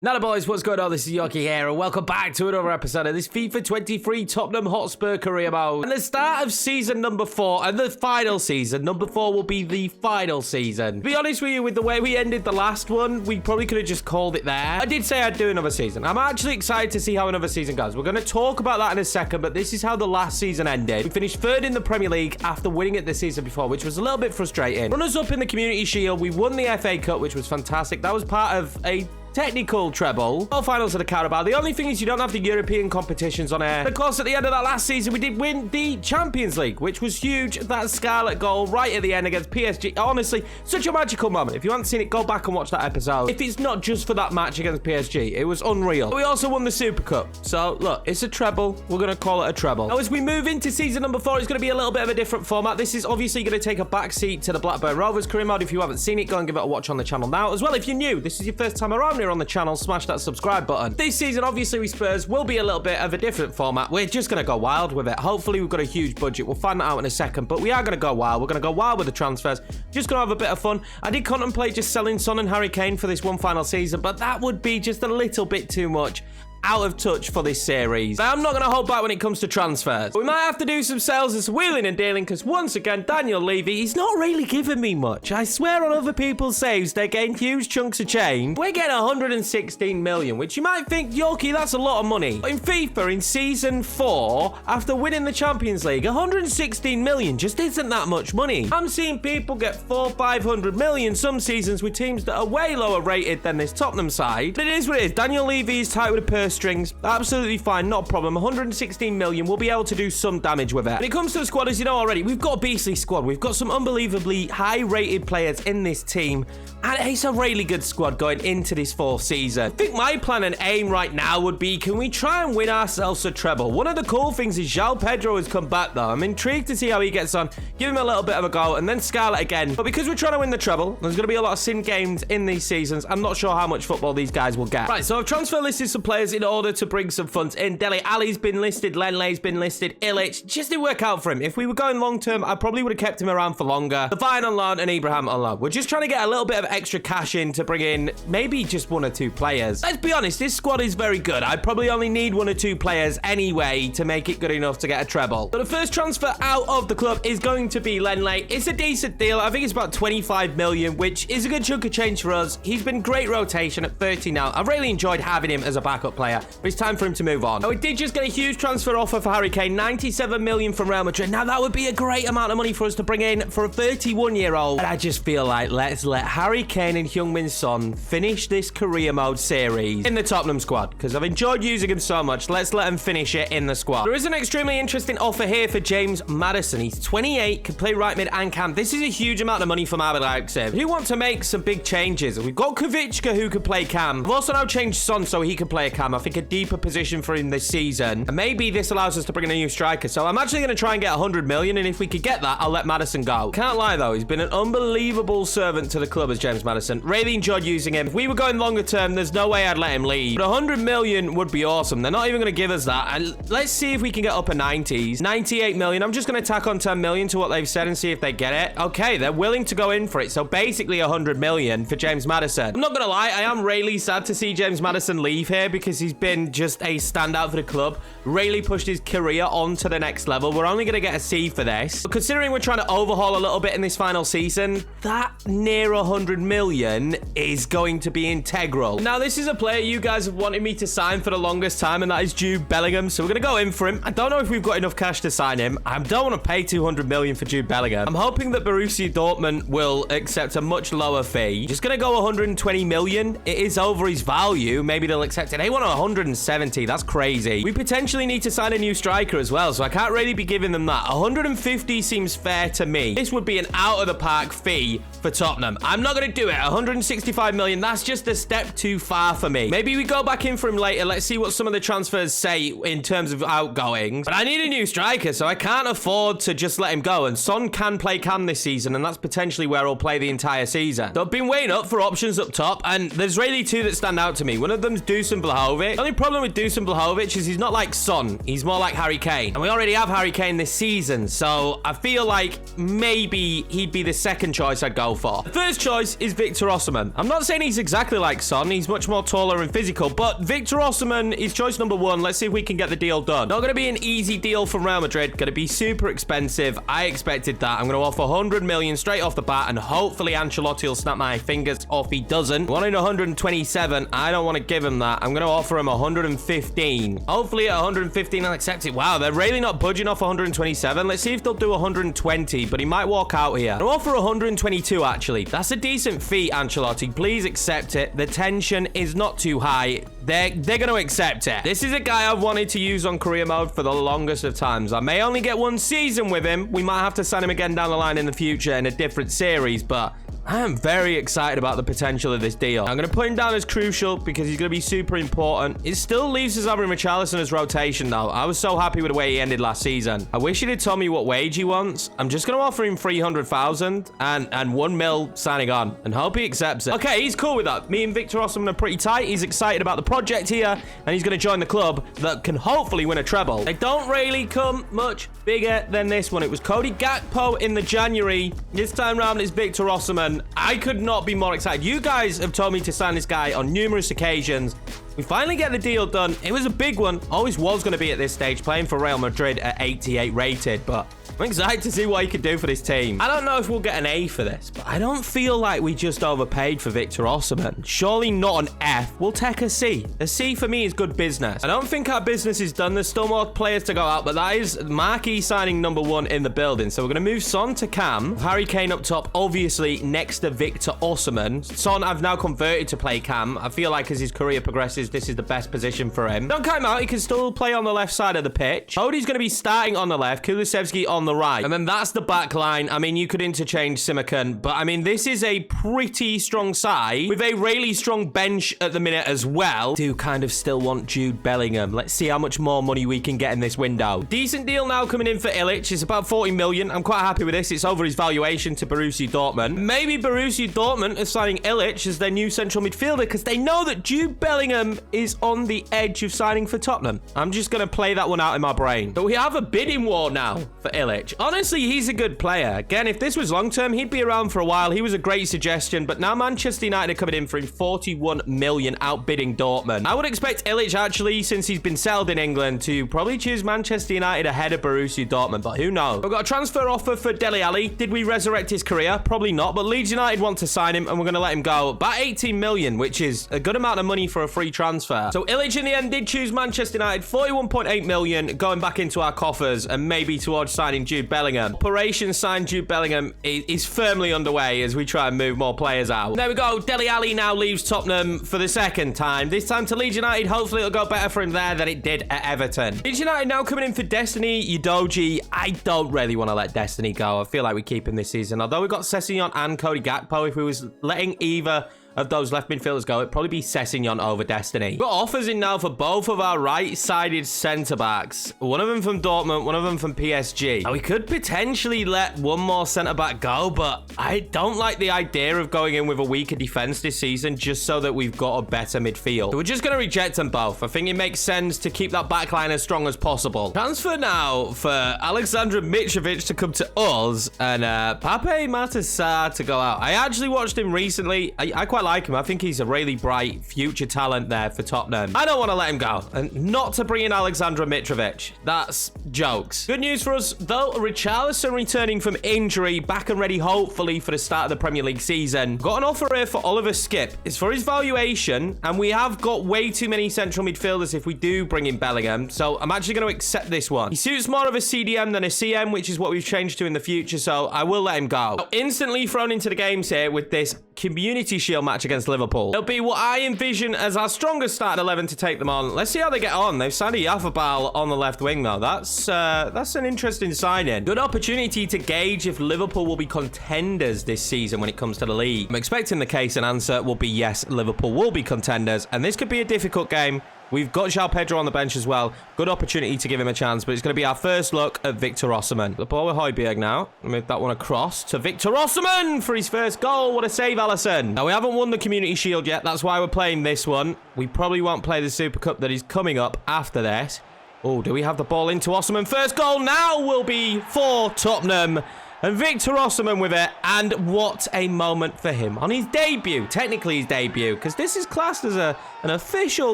Now, boys, what's going on? This is Yorkie here, and welcome back to another episode of this FIFA 23 Tottenham Hotspur career mode. And the start of season number 4, and the final season. Number 4 will be the final season. To be honest with you, with the way we ended the last one, we probably could have just called it there. I did say I'd do another season. I'm actually excited to see how another season goes. We're going to talk about that in a second, but this is how the last season ended. We finished 3rd in the Premier League after winning it the season before, which was a little bit frustrating. Runners-up in the Community Shield. We won the FA Cup, which was fantastic. That was part of a technical treble. All finals of the Carabao. The only thing is you don't have the European competitions on air. And of course, at the end of that last season, we did win the Champions League, which was huge. That scarlet goal right at the end against PSG. Honestly, such a magical moment. If you haven't seen it, go back and watch that episode. If it's not just for that match against PSG, it was unreal. But we also won the Super Cup. So, look, it's a treble. We're going to call it a treble. Now, as we move into season number 4, it's going to be a little bit of a different format. This is obviously going to take a backseat to the Blackburn Rovers career mode. If you haven't seen it, go and give it a watch on the channel now. As well, if you're new, this is your first time around here on the channel, smash that subscribe button. This season, obviously, we Spurs will be a little bit of a different format. We're just going to go wild with it. Hopefully, we've got a huge budget. We'll find that out in a second, but we are going to go wild. We're going to go wild with the transfers. Just going to have a bit of fun. I did contemplate just selling Son and Harry Kane for this one final season, but that would be just a little bit too much. Out of touch for this series. But I'm not going to hold back when it comes to transfers. We might have to do some sales and some wheeling and dealing because once again, Daniel Levy, he's not really giving me much. I swear on other people's saves, they're getting huge chunks of change. We're getting 116 million, which you might think, Yorkie, that's a lot of money. But in FIFA, in Season 4, after winning the Champions League, 116 million just isn't that much money. I'm seeing people get 400-500 million some seasons with teams that are way lower rated than this Tottenham side. But it is what it is. Daniel Levy is tight with a purse strings. Absolutely fine, not a problem. 116 million, we'll be able to do some damage with it. When it comes to the squad, as you know already, we've got a beastly squad. We've got some unbelievably high-rated players in this team, and it's a really good squad going into this 4th season. I think my plan and aim right now would be, can we try and win ourselves a treble? One of the cool things is João Pedro has come back, though. I'm intrigued to see how he gets on. Give him a little bit of a go, and then Scarlet again. But because we're trying to win the treble, there's going to be a lot of sim games in these seasons. I'm not sure how much football these guys will get. Right, so I've transfer listed some players in order to bring some funds in. Dele Alli's been listed, Lenley's been listed, Illich just didn't work out for him. If we were going long term, I probably would have kept him around for longer. Devine on loan and Abraham on loan. We're just trying to get a little bit of extra cash in to bring in maybe just 1 or 2 players. Let's be honest, this squad is very good. I probably only need 1 or 2 players anyway to make it good enough to get a treble. So the first transfer out of the club is going to be Lenley. It's a decent deal. I think it's about 25 million, which is a good chunk of change for us. He's been great rotation at 30 now. I've really enjoyed having him as a backup player, but it's time for him to move on. Now, we did just get a huge transfer offer for Harry Kane, 97 million from Real Madrid. Now, that would be a great amount of money for us to bring in for a 31-year-old. And I just feel like let's let Harry Kane and Heung-min Son finish this career mode series in the Tottenham squad, because I've enjoyed using him so much. Let's let him finish it in the squad. There is an extremely interesting offer here for James Maddison. He's 28, can play right mid and cam. This is a huge amount of money from RB Leipzig. We want to make some big changes. We've got Kvitschka who could play cam. We've also now changed Son so he can play a cam. I think a deeper position for him this season. And maybe this allows us to bring in a new striker. So I'm actually going to try and get 100 million. And if we could get that, I'll let Maddison go. Can't lie, though. He's been an unbelievable servant to the club as James Maddison. Really enjoyed using him. If we were going longer term, there's no way I'd let him leave. But 100 million would be awesome. They're not even going to give us that. And let's see if we can get up a 90s. 98 million. I'm just going to tack on 10 million to what they've said and see if they get it. Okay, they're willing to go in for it. So basically 100 million for James Maddison. I'm not going to lie. I am really sad to see James Maddison leave here because he's been just a standout for the club. Really pushed his career on to the next level. We're only going to get a C for this. But considering we're trying to overhaul a little bit in this final season, that near 100 million is going to be integral. Now, this is a player you guys have wanted me to sign for the longest time, and that is Jude Bellingham. So we're going to go in for him. I don't know if we've got enough cash to sign him. I don't want to pay 200 million for Jude Bellingham. I'm hoping that Borussia Dortmund will accept a much lower fee. Just going to go 120 million. It is over his value. Maybe they'll accept it. They want 170. That's crazy. We potentially need to sign a new striker as well, so I can't really be giving them that. 150 seems fair to me. This would be an out-of-the-park fee for Tottenham. I'm not going to do it. 165 million, that's just a step too far for me. Maybe we go back in for him later. Let's see what some of the transfers say in terms of outgoings. But I need a new striker, so I can't afford to just let him go. And Son can play cam this season, and that's potentially where he'll play the entire season. So I've been weighing up for options up top, and there's really 2 that stand out to me. One of them's Dusan Vlahovic. Vlahovic. The only problem with Dusan Vlahovic is he's not like Son. He's more like Harry Kane. And we already have Harry Kane this season, so I feel like maybe he'd be the second choice I'd go for. The first choice is Victor Osimhen. I'm not saying he's exactly like Son. He's much more taller and physical, but Victor Osimhen is choice number one. Let's see if we can get the deal done. Not going to be an easy deal from Real Madrid. Going to be super expensive. I expected that. I'm going to offer 100 million straight off the bat, and hopefully Ancelotti will snap my fingers off. He doesn't. Wanting 127, I don't want to give him that. I'm going to offer him 115. Hopefully at 115 I'll accept it. Wow, they're really not budging off 127. Let's see if they'll do 120, but he might walk out here. I'll offer 122 actually. That's a decent fee, Ancelotti. Please accept it. The tension is not too high. They're going to accept it. This is a guy I've wanted to use on career mode for the longest of times. I may only get one season with him. We might have to sign him again down the line in the future in a different series, but I am very excited about the potential of this deal. I'm going to put him down as crucial because he's going to be super important. It still leaves us having Richarlison as rotation, though. I was so happy with the way he ended last season. I wish he'd have told me what wage he wants. I'm just going to offer him 300,000 and 1 mil signing on and hope he accepts it. Okay, he's cool with that. Me and Victor Osimhen are pretty tight. He's excited about the project here, and he's going to join the club that can hopefully win a treble. They don't really come much bigger than this one. It was Cody Gakpo in the January. This time round, it's Victor Osimhen. I could not be more excited. You guys have told me to sign this guy on numerous occasions. We finally get the deal done. It was a big one. Always was going to be at this stage, playing for Real Madrid at 88 rated, but I'm excited to see what he could do for this team. I don't know if we'll get an A for this, but I don't feel like we just overpaid for Victor Osimhen. Surely not an F. We'll take a C. A C for me is good business. I don't think our business is done. There's still more players to go out, but that is Marquee signing number one in the building. So we're going to move Son to Cam. Harry Kane up top, obviously next to Victor Osimhen. Son, I've now converted to play Cam. I feel like as his career progresses, this is the best position for him. Don't count him out. He can still play on the left side of the pitch. Cody's going to be starting on the left. Kulusevski on the right. And then that's the back line. I mean, you could interchange Simakan, but I mean, this is a pretty strong side with a really strong bench at the minute as well. Do kind of still want Jude Bellingham. Let's see how much more money we can get in this window. Decent deal now coming in for Illich. It's about 40 million. I'm quite happy with this. It's over his valuation to Borussia Dortmund. Maybe Borussia Dortmund are signing Illich as their new central midfielder because they know that Jude Bellingham is on the edge of signing for Tottenham. I'm just going to play that one out in my brain. But we have a bidding war now for Illich. Honestly, he's a good player. Again, if this was long-term, he'd be around for a while. He was a great suggestion, but now Manchester United are coming in for him 41 million, outbidding Dortmund. I would expect Illich, actually, since he's been sold in England, to probably choose Manchester United ahead of Borussia Dortmund, but who knows? We've got a transfer offer for Dele Alli. Did we resurrect his career? Probably not, but Leeds United want to sign him, and we're going to let him go. About 18 million, which is a good amount of money for a free transfer. So Illich, in the end, did choose Manchester United, 41.8 million, going back into our coffers, and maybe towards signing Jude Bellingham. Operation sign Jude Bellingham is firmly underway as we try and move more players out. There we go. Dele Alli now leaves Tottenham for the second time. This time to Leeds United. Hopefully it'll go better for him there than it did at Everton. Leeds United now coming in for Destiny Udogie. I don't really want to let Destiny go. I feel like we keep him this season. Although we got Sessegnon and Cody Gakpo, if we was letting either of those left midfielders go, it'd probably be Sessegnon over Destiny. We've got offers in now for both of our right-sided centre-backs. One of them from Dortmund, one of them from PSG. Now, we could potentially let one more centre-back go, but I don't like the idea of going in with a weaker defence this season just so that we've got a better midfield. So we're just going to reject them both. I think it makes sense to keep that back line as strong as possible. Transfer now for Alexander Mitrovic to come to us and Pape Matar to go out. I actually watched him recently. I quite like him. I think he's a really bright future talent there for Tottenham. I don't want to let him go. And not to bring in Alexander Mitrovic. That's jokes. Good news for us, though. Richarlison returning from injury, back and ready, hopefully, for the start of the Premier League season. Got an offer here for Oliver Skip. It's for his valuation, and we have got way too many central midfielders if we do bring in Bellingham, so I'm actually going to accept this one. He suits more of a CDM than a CM, which is what we've changed to in the future, so I will let him go. Now, instantly thrown into the games here with this Community Shield match against Liverpool. It'll be what I envision as our strongest starting 11 to take them on. Let's see how they get on. They've signed a Yafabal on the left wing, though. That's an interesting signing. Good opportunity to gauge if Liverpool will be contenders this season when it comes to the league. I'm expecting the case and answer will be yes, Liverpool will be contenders, and this could be a difficult game. We've got João Pedro on the bench as well. Good opportunity to give him a chance, but it's going to be our first look at Victor Osimhen. The ball with Højbjerg now. Move that one across to Victor Osimhen for his first goal. What a save, Alisson. Now, we haven't won the Community Shield yet. That's why we're playing this one. We probably won't play the Super Cup that is coming up after this. Oh, do we have the ball into Osimhen? First goal now will be for Tottenham. And Victor Osimhen with it, and what a moment for him on his debut, technically his debut, because this is classed as an official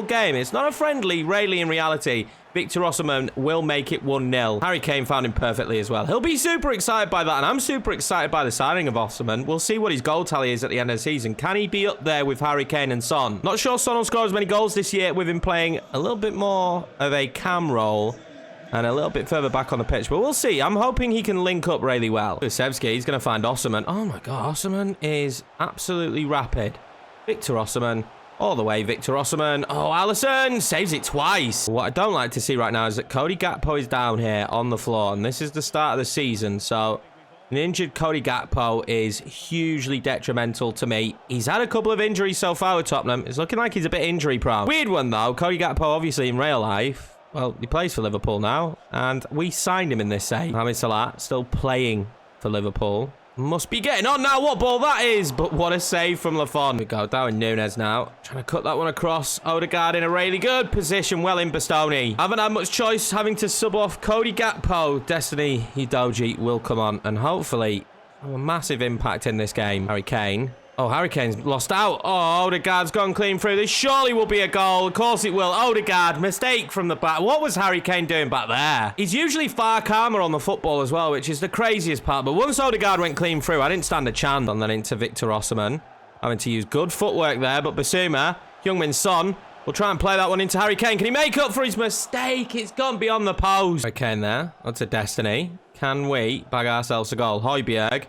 game. It's not a friendly, really in reality. Victor Osimhen will make it 1-0. Harry Kane found him perfectly as well. He'll be super excited by that, and I'm super excited by the signing of Osimhen. We'll see what his goal tally is at the end of the season. Can he be up there with Harry Kane and Son? Not sure Son will score as many goals this year with him playing a little bit more of a cam role and a little bit further back on the pitch, but we'll see. I'm hoping he can link up really well. Kulusevski, he's going to find Osimhen. Oh my God, Osimhen is absolutely rapid. Victor Osimhen, all the way, Victor Osimhen. Oh, Alisson saves it twice. What I don't like to see right now is that Cody Gakpo is down here on the floor, and this is the start of the season, so an injured Cody Gakpo is hugely detrimental to me. He's had a couple of injuries so far with Tottenham. It's looking like he's a bit injury prone. Weird one though, Cody Gakpo obviously in real life, well, he plays for Liverpool now, and we signed him in this save. Mohamed Salah still playing for Liverpool. Must be getting on now. What ball that is, but what a save from Lafon. We go down Nunes now. Trying to cut that one across. Odegaard in a really good position. Well in Bastoni. Haven't had much choice having to sub off Cody Gakpo. Destiny Udogie will come on and hopefully have a massive impact in this game. Harry Kane. Oh, Harry Kane's lost out. Oh, Odegaard's gone clean through. This surely will be a goal. Of course it will. Odegaard, mistake from the back. What was Harry Kane doing back there? He's usually far calmer on the football as well, which is the craziest part. But once Odegaard went clean through, I didn't stand a chance. And then into Victor Osimhen. Having to use good footwork there, but Bissouma, Heung-min Son, will try and play that one into Harry Kane. Can he make up for his mistake? It's gone beyond the post. Harry Kane there. That's a Destiny. Can we bag ourselves a goal? Højbjerg.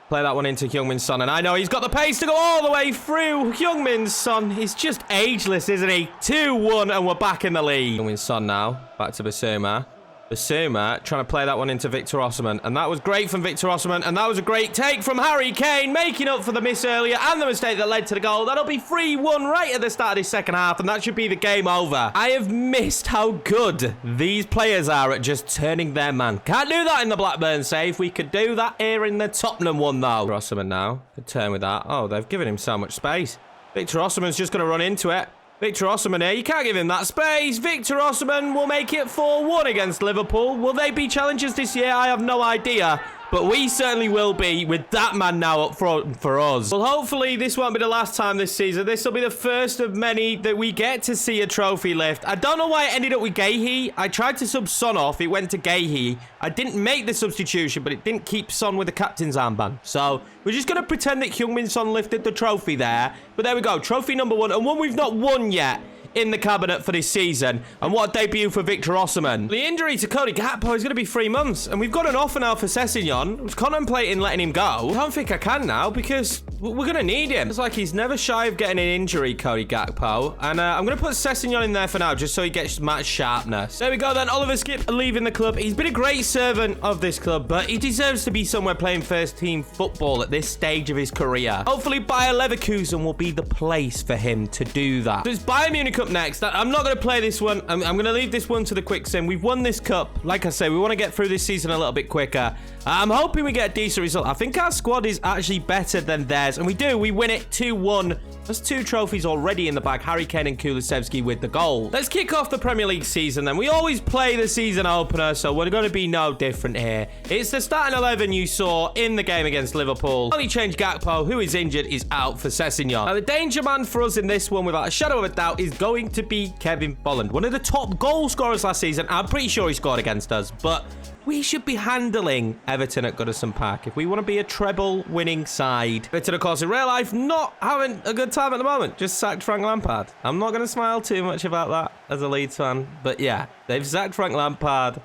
Play that one into Heung-min Son, and I know he's got the pace to go all the way through. Heung-min Son is just ageless, isn't he? 2-1, and we're back in the league. Heung-min Son now, back to Bissouma. Bissouma trying to play that one into Victor Osimhen, and that was great from Victor Osimhen, and that was a great take from Harry Kane, making up for the miss earlier and the mistake that led to the goal. That'll be 3-1 right at the start of this second half, and that should be the game over. I have missed how good these players are at just turning their man. Can't do that in the Blackburn save. We could do that here in the Tottenham one, though. Victor Osimhen now, could turn with that. Oh, they've given him so much space. Victor Osimhen's just going to run into it. Victor Osimhen here, you can't give him that space. Victor Osimhen will make it 4-1 against Liverpool. Will they be challengers this year? I have no idea. But we certainly will be with that man now up front for us. Well, hopefully this won't be the last time this season. This will be the first of many that we get to see a trophy lift. I don't know why it ended up with Guéhi. I tried to sub Son off. It went to Guéhi. I didn't make the substitution, but it didn't keep Son with the captain's armband. So we're just going to pretend that Heung-min Son lifted the trophy there. But there we go. Trophy number 1, and one we've not won yet in the cabinet for this season. And what a debut for Victor Osimhen. The injury to Cody Gakpo is going to be 3 months, and we've got an offer now for Sessegnon. I was contemplating letting him go. I don't think I can now because we're going to need him. It's like he's never shy of getting an injury, Cody Gakpo. And I'm going to put Sessegnon in there for now just so he gets match sharpness. There we go then. Oliver Skip leaving the club. He's been a great servant of this club, but he deserves to be somewhere playing first team football at this stage of his career. Hopefully Bayer Leverkusen will be the place for him to do that. So it's Bayern Munich up next. I'm not going to play this one. I'm going to leave this one to the quick sim. We've won this cup. Like I say, we want to get through this season a little bit quicker. I'm hoping we get a decent result. I think our squad is actually better than theirs, and we do. We win it 2-1. There's 2 trophies already in the bag. Harry Kane and Kulusevski with the goal. Let's kick off the Premier League season then. We always play the season opener, so we're going to be no different here. It's the starting 11 you saw in the game against Liverpool. Only change Gakpo, who is injured, is out for Sessegnon. Now, the danger man for us in this one, without a shadow of a doubt, is going to be Kevin Bolland. One of the top goal scorers last season. I'm pretty sure he scored against us, but we should be handling Everton at Goodison Park if we want to be a treble-winning side. Everton, of course, in real life, not having a good time at the moment. Just sacked Frank Lampard. I'm not going to smile too much about that as a Leeds fan. But yeah, they've sacked Frank Lampard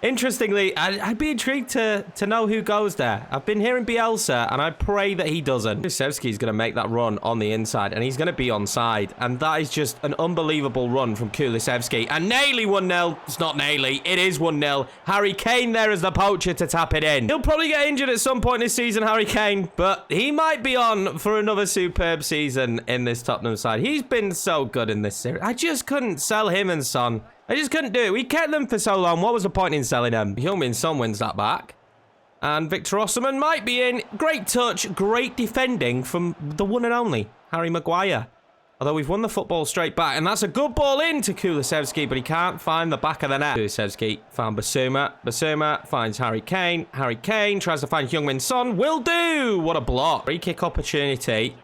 Interestingly, I'd be intrigued to know who goes there. I've been hearing Bielsa, and I pray that he doesn't. Kulusevski's going to make that run on the inside, and he's going to be onside. And that is just an unbelievable run from Kulusevski. And nearly 1-0. It's not nearly. It is 1-0. Harry Kane there as the poacher to tap it in. He'll probably get injured at some point this season, Harry Kane, but he might be on for another superb season in this Tottenham side. He's been so good in this series. I just couldn't sell him and Son. I just couldn't do it. We kept them for so long. What was the point in selling them? Heung-min Son wins that back. And Victor Osimhen might be in. Great touch, great defending from the one and only Harry Maguire. Although we've won the football straight back. And that's a good ball in to Kulusevski, but he can't find the back of the net. Kulusevski found Bissouma. Bissouma finds Harry Kane. Harry Kane tries to find Heung-min Son. Will do! What a block. Free kick opportunity.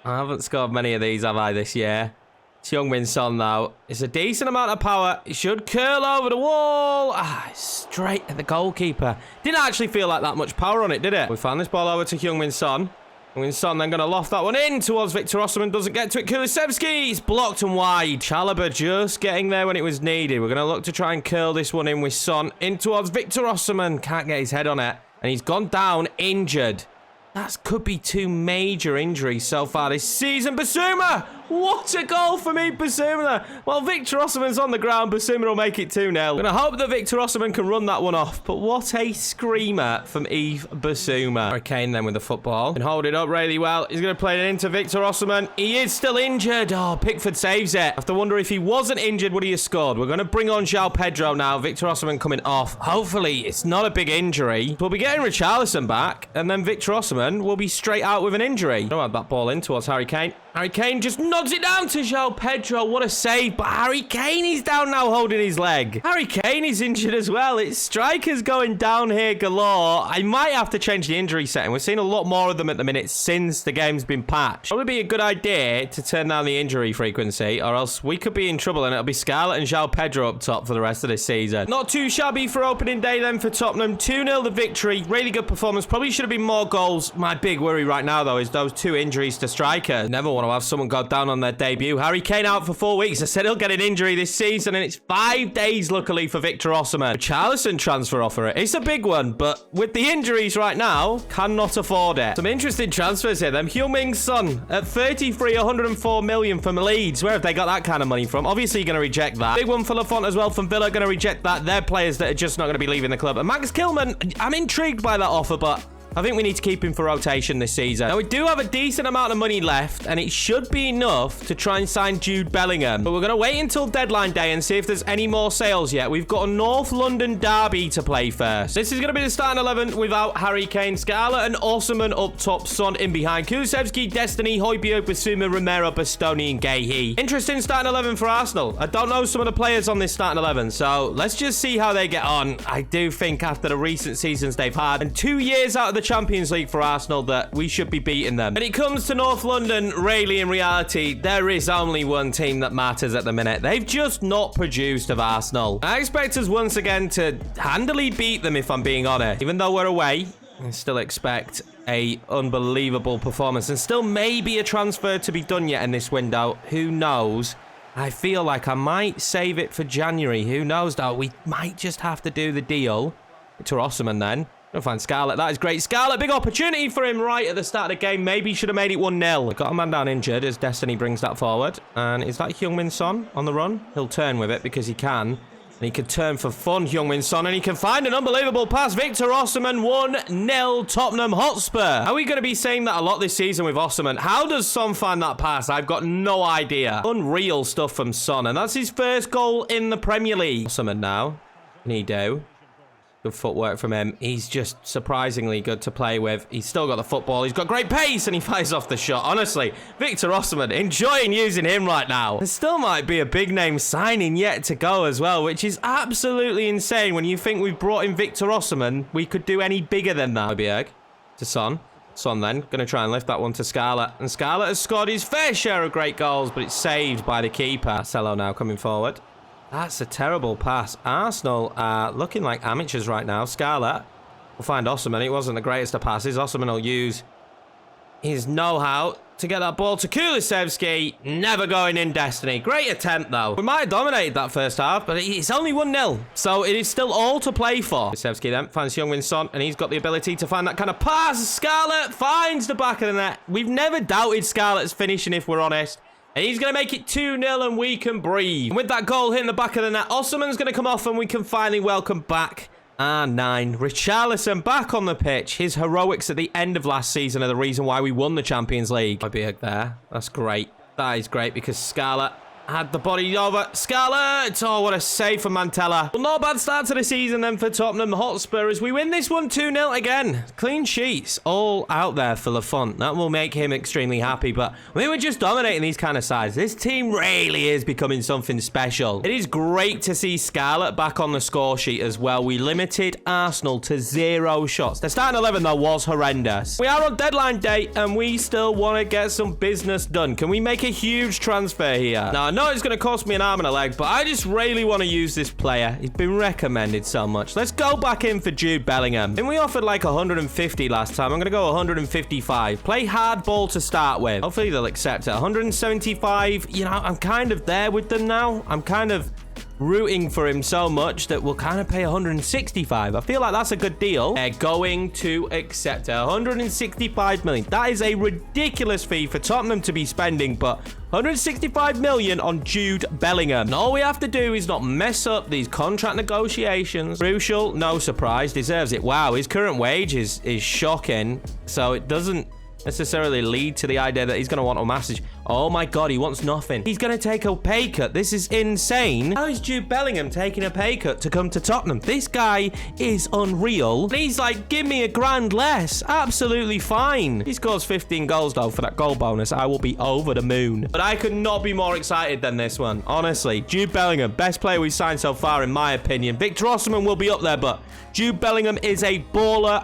I haven't scored many of these, have I, this year? It's Heung-min Son, though. It's a decent amount of power. It should curl over the wall. Straight at the goalkeeper. Didn't actually feel like that much power on it, did it? We found this ball over to Heung-min Son. Heung-min Son then going to loft that one in towards Victor Osimhen. Doesn't get to it. Kulusevski. It's blocked and wide. Chalobah just getting there when it was needed. We're going to look to try and curl this one in with Son. In towards Victor Osimhen. Can't get his head on it. And he's gone down injured. That could be two major injuries so far this season. Bissouma! What a goal for me, Bissouma. Well, Victor Osimhen's on the ground. Bissouma will make it 2-0. I'm going to hope that Victor Osimhen can run that one off. But what a screamer from Yves Bissouma. Harry Kane then with the football. Can hold it up really well. He's going to play it into Victor Osimhen. He is still injured. Oh, Pickford saves it. I have to wonder if he wasn't injured, would he have scored? We're going to bring on João Pedro now. Victor Osimhen coming off. Hopefully, it's not a big injury. We'll be getting Richarlison back. And then Victor Osimhen will be straight out with an injury. Don't have that ball in towards Harry Kane. Harry Kane just nods it down to João Pedro. What a save. But Harry Kane is down now holding his leg. Harry Kane is injured as well. It's strikers going down here galore. I might have to change the injury setting. We're seeing a lot more of them at the minute since the game's been patched. Probably be a good idea to turn down the injury frequency, or else we could be in trouble and it'll be Scarlett and João Pedro up top for the rest of this season. Not too shabby for opening day then for Tottenham. 2-0 the victory. Really good performance. Probably should have been more goals. My big worry right now, though, is those two injuries to strikers. Never want to have someone go down on their debut. Harry Kane out for 4 weeks. I said he'll get an injury this season, and it's 5 days, luckily, for Victor Osimhen. Richarlison transfer offer. It's a big one, but with the injuries right now, cannot afford it. Some interesting transfers here, then. Heung-min Son at 33, 104 million from Leeds. Where have they got that kind of money from? Obviously, you're going to reject that. Big one for Lafont as well from Villa. Going to reject that. They're players that are just not going to be leaving the club. And Max Kilman, I'm intrigued by that offer, but I think we need to keep him for rotation this season. Now, we do have a decent amount of money left, and it should be enough to try and sign Jude Bellingham. But we're going to wait until deadline day and see if there's any more sales yet. We've got a North London derby to play first. This is going to be the starting 11 without Harry Kane, Scarlett and Osimhen up top, Son in behind. Kulusevski, Destiny, Højbjerg, Bissouma, Romero, Bastoni and Guéhi. Interesting starting 11 for Arsenal. I don't know some of the players on this starting 11, so let's just see how they get on. I do think after the recent seasons they've had, and 2 years out of the Champions League for Arsenal, that we should be beating them. When it comes to North London, really, in reality, there is only one team that matters at the minute. They've just not produced of Arsenal. I expect us once again to handily beat them, if I'm being honest. Even though we're away, I still expect a unbelievable performance, and still maybe a transfer to be done yet in this window. Who knows? I feel like I might save it for January. Who knows, though? We might just have to do the deal. Victor Osimhen then. Gonna find Scarlett. That is great. Scarlett, big opportunity for him right at the start of the game. Maybe should have made it 1-0. Got a man down injured as Destiny brings that forward. And is that Heung-min Son on the run? He'll turn with it because he can. And he can turn for fun, Heung-min Son, and he can find an unbelievable pass. Victor Osimhen, 1-0 Tottenham Hotspur. Are we going to be saying that a lot this season with Osimhen? How does Son find that pass? I've got no idea. Unreal stuff from Son, and that's his first goal in the Premier League. Osimhen now. Can he do? Good footwork from him. He's just surprisingly good to play with. He's still got the football. He's got great pace and he fires off the shot. Honestly, Victor Osimhen, enjoying using him right now. There still might be a big name signing yet to go as well, which is absolutely insane when you think we've brought in Victor Osimhen. We could do any bigger than that. Højbjerg to Son. Son then, going to try and lift that one to Scarlett. And Scarlett has scored his fair share of great goals, but it's saved by the keeper. Marcelo now coming forward. That's a terrible pass. Arsenal are looking like amateurs right now. Scarlett will find Osimhen. It wasn't the greatest of passes. Osimhen will use his know-how. to get that ball to Kulusevski. Never going in, Destiny. Great attempt, though. We might have dominated that first half, but it's only 1-0. So it is still all to play for. Kulusevski then finds Heung-min Son, and he's got the ability to find that kind of pass. Scarlett finds the back of the net. We've never doubted Scarlett's finishing, if we're honest. And he's going to make it 2-0 and we can breathe. And with that goal hitting the back of the net, Osimhen's going to come off and we can finally welcome back R9. Richarlison back on the pitch. His heroics at the end of last season are the reason why we won the Champions League. Might be there. That's great. That is great because Scarlett had the body over. Scarlett! Oh, what a save for Mantella. Well, not a bad start to the season then for Tottenham Hotspur as we win this one 2-0 again. Clean sheets all out there for Lafont. That will make him extremely happy, but we were just dominating these kind of sides. This team really is becoming something special. It is great to see Scarlett back on the score sheet as well. We limited Arsenal to 0 shots. Their starting 11, though, was horrendous. We are on deadline day, and we still want to get some business done. Can we make a huge transfer here? Now, I know it's going to cost me an arm and a leg, but I just really want to use this player. He's been recommended so much. Let's go back in for Jude Bellingham. And we offered like 150 last time. I'm going to go 155. Play hardball to start with. Hopefully they'll accept it. 175. You know, I'm kind of there with them now. I'm kind of rooting for him so much that we'll kind of pay 165. I feel like that's a good deal. They're going to accept it. 165 million. That is a ridiculous fee for Tottenham to be spending, but 165 million on Jude Bellingham. And all we have to do is not mess up these contract negotiations. Crucial, no surprise, deserves it. Wow, his current wage is shocking, so it doesn't necessarily lead to the idea that he's going to want a massive... Oh my god, he wants nothing. He's going to take a pay cut. This is insane. How is Jude Bellingham taking a pay cut to come to Tottenham? This guy is unreal. He's like, give me $1,000 less. Absolutely fine. He scores 15 goals though for that goal bonus. I will be over the moon. But I could not be more excited than this one. Honestly, Jude Bellingham, best player we've signed so far in my opinion. Victor Osimhen will be up there, but Jude Bellingham is a baller.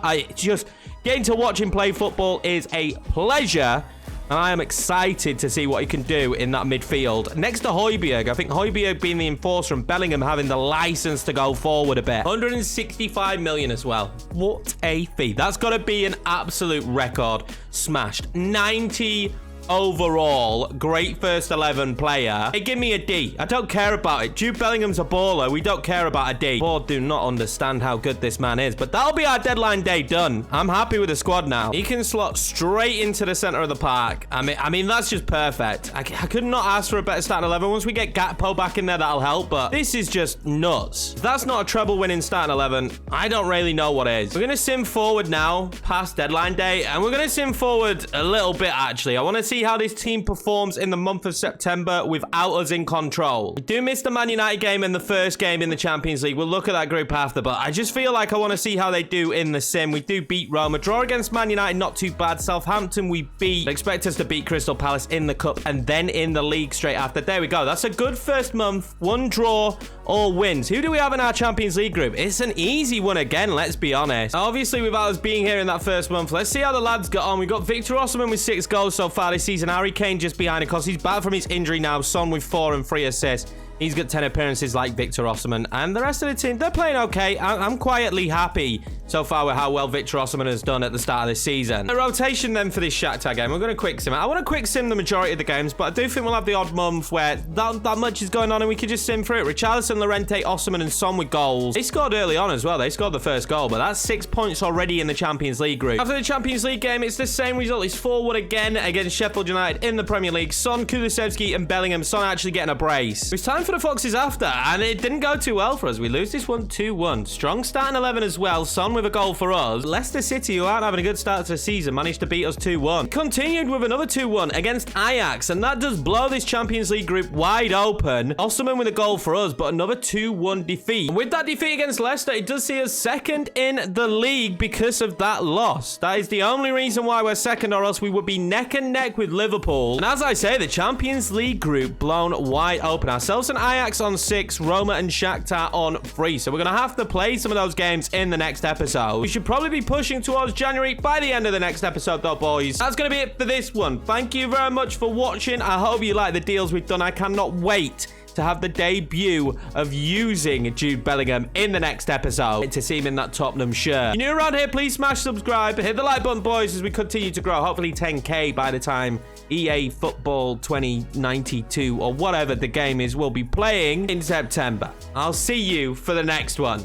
Getting to watch him play football is a pleasure, and I am excited to see what he can do in that midfield. Next to Højbjerg, I think Højbjerg being the enforcer and Bellingham having the license to go forward a bit. 165 million as well. What a fee. That's got to be an absolute record. Smashed. 90 overall, great first 11 player. Hey, give me a D. I don't care about it. Jude Bellingham's a baller. We don't care about a D. Board do not understand how good this man is, but that'll be our deadline day done. I'm happy with the squad now. He can slot straight into the center of the park. I mean that's just perfect. I could not ask for a better starting 11. Once we get Gakpo back in there, that'll help, but this is just nuts. If that's not a treble winning starting 11, I don't really know what is. We're going to sim forward now past deadline day, and we're going to sim forward a little bit, actually. I want to see how this team performs in the month of September without us in control. We do miss the Man United game and the first game in the Champions League. We'll look at that group after, but I just feel like I want to see how they do in the sim. We do beat Roma. Draw against Man United, not too bad. Southampton we beat. Expect us to beat Crystal Palace in the cup and then in the league straight after. There we go. That's a good first month. 1 draw, all wins. Who do we have in our Champions League group? It's an easy one again, let's be honest. Now, obviously, without us being here in that first month, let's see how the lads got on. We've got Victor Osimhen with 6 goals so far this season. Harry Kane just behind because he's back from his injury now. Son with 4 and 3 assists. He's got 10 appearances like Victor Osimhen. And the rest of the team, they're playing okay. I'm quietly happy so far with how well Victor Osimhen has done at the start of this season. A rotation then for this Shakhtar game. We're going to quick sim. I want to quick sim the majority of the games, but I do think we'll have the odd month where that much is going on and we can just sim through it. Richarlison, Llorente, Osimhen, and Son with goals. They scored early on as well. They scored the first goal, but that's 6 points already in the Champions League group. After the Champions League game, it's the same result. It's 4-1 again against Sheffield United in the Premier League. Son, Kulusevski, and Bellingham. Son actually getting a brace. It's time for the Foxes after, and it didn't go too well for us. We lose this one 2-1. Strong starting 11 as well. Son with a goal for us. Leicester City, who aren't having a good start to the season, managed to beat us 2-1. Continued with another 2-1 against Ajax, and that does blow this Champions League group wide open. Osimhen with a goal for us, but another 2-1 defeat. And with that defeat against Leicester, it does see us second in the league because of that loss. That is the only reason why we're second, or else we would be neck and neck with Liverpool. And as I say, the Champions League group blown wide open. Ourselves and Ajax on 6, Roma and Shakhtar on 3. So we're going to have to play some of those games in the next episode. We should probably be pushing towards January by the end of the next episode though, boys. That's going to be it for this one. Thank you very much for watching. I hope you like the deals we've done. I cannot wait to have the debut of using Jude Bellingham in the next episode to see him in that Tottenham shirt. If you're new around here, please smash subscribe, hit the like button, boys, as we continue to grow. Hopefully 10k by the time EA Football 2092 or whatever the game is will be playing in September. I'll see you for the next one.